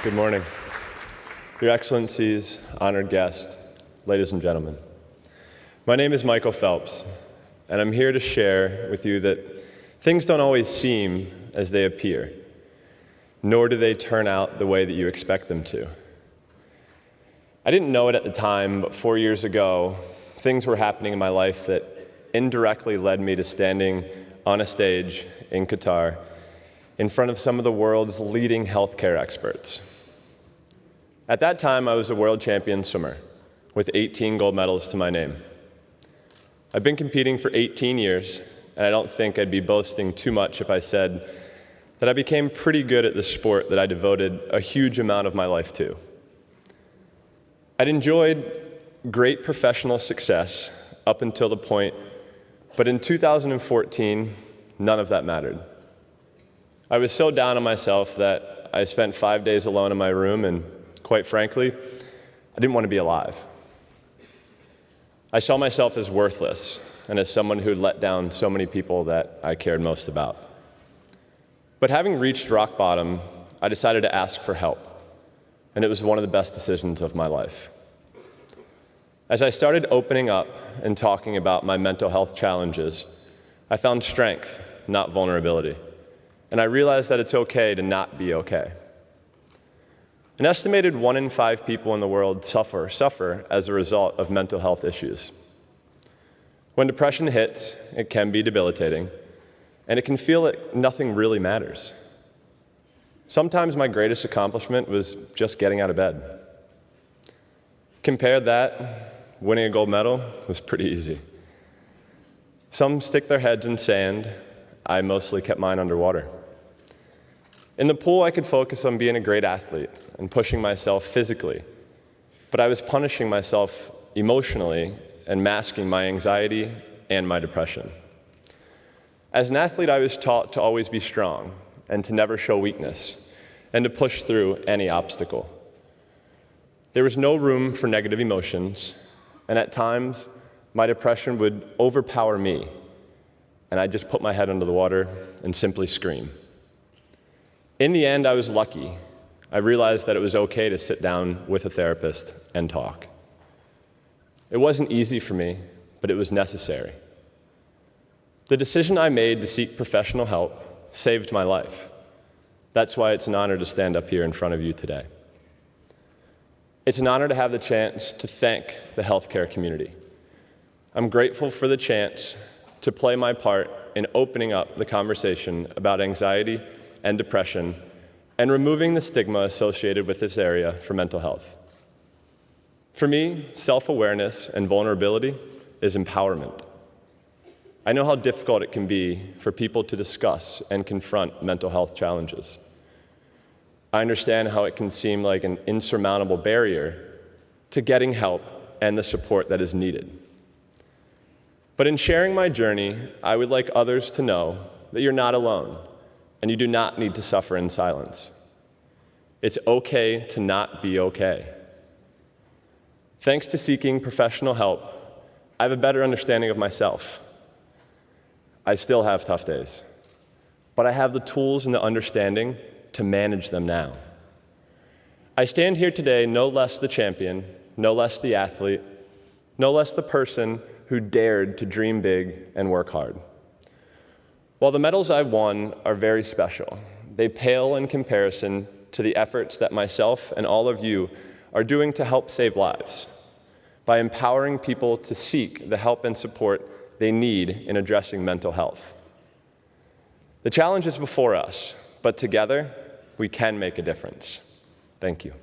Good morning. Your Excellencies, honored guest, ladies and gentlemen. My name is Michael Phelps, and I'm here to share with you that things don't always seem as they appear, nor do they turn out the way that you expect them to. I didn't know it at the time, but 4 years ago, things were happening in my life that indirectly led me to standing on a stage in Qatar in front of some of the world's leading healthcare experts. At that time, I was a world champion swimmer with 18 gold medals to my name. I've been competing for 18 years, and I don't think I'd be boasting too much if I said that I became pretty good at the sport that I devoted a huge amount of my life to. I'd enjoyed great professional success up until the point, but in 2014, none of that mattered. I was so down on myself that I spent 5 days alone in my room, and quite frankly, I didn't want to be alive. I saw myself as worthless and as someone who had let down so many people that I cared most about. But having reached rock bottom, I decided to ask for help, and it was one of the best decisions of my life. As I started opening up and talking about my mental health challenges, I found strength, not vulnerability. And I realized that it's okay to not be okay. An estimated 1 in 5 people in the world suffer as a result of mental health issues. When depression hits, it can be debilitating, and it can feel like nothing really matters. Sometimes my greatest accomplishment was just getting out of bed. Compare that, winning a gold medal was pretty easy. Some stick their heads in sand. I mostly kept mine underwater. In the pool, I could focus on being a great athlete and pushing myself physically, but I was punishing myself emotionally and masking my anxiety and my depression. As an athlete, I was taught to always be strong and to never show weakness and to push through any obstacle. There was no room for negative emotions, and at times, my depression would overpower me, and I'd just put my head under the water and simply scream. In the end, I was lucky. I realized that it was okay to sit down with a therapist and talk. It wasn't easy for me, but it was necessary. The decision I made to seek professional help saved my life. That's why it's an honor to stand up here in front of you today. It's an honor to have the chance to thank the healthcare community. I'm grateful for the chance to play my part in opening up the conversation about anxiety and depression, and removing the stigma associated with this area for mental health. For me, self-awareness and vulnerability is empowerment. I know how difficult it can be for people to discuss and confront mental health challenges. I understand how it can seem like an insurmountable barrier to getting help and the support that is needed. But in sharing my journey, I would like others to know that you're not alone, and you do not need to suffer in silence. It's okay to not be okay. Thanks to seeking professional help, I have a better understanding of myself. I still have tough days, but I have the tools and the understanding to manage them now. I stand here today no less the champion, no less the athlete, no less the person who dared to dream big and work hard. While the medals I've won are very special, they pale in comparison to the efforts that myself and all of you are doing to help save lives by empowering people to seek the help and support they need in addressing mental health. The challenge is before us, but together we can make a difference. Thank you.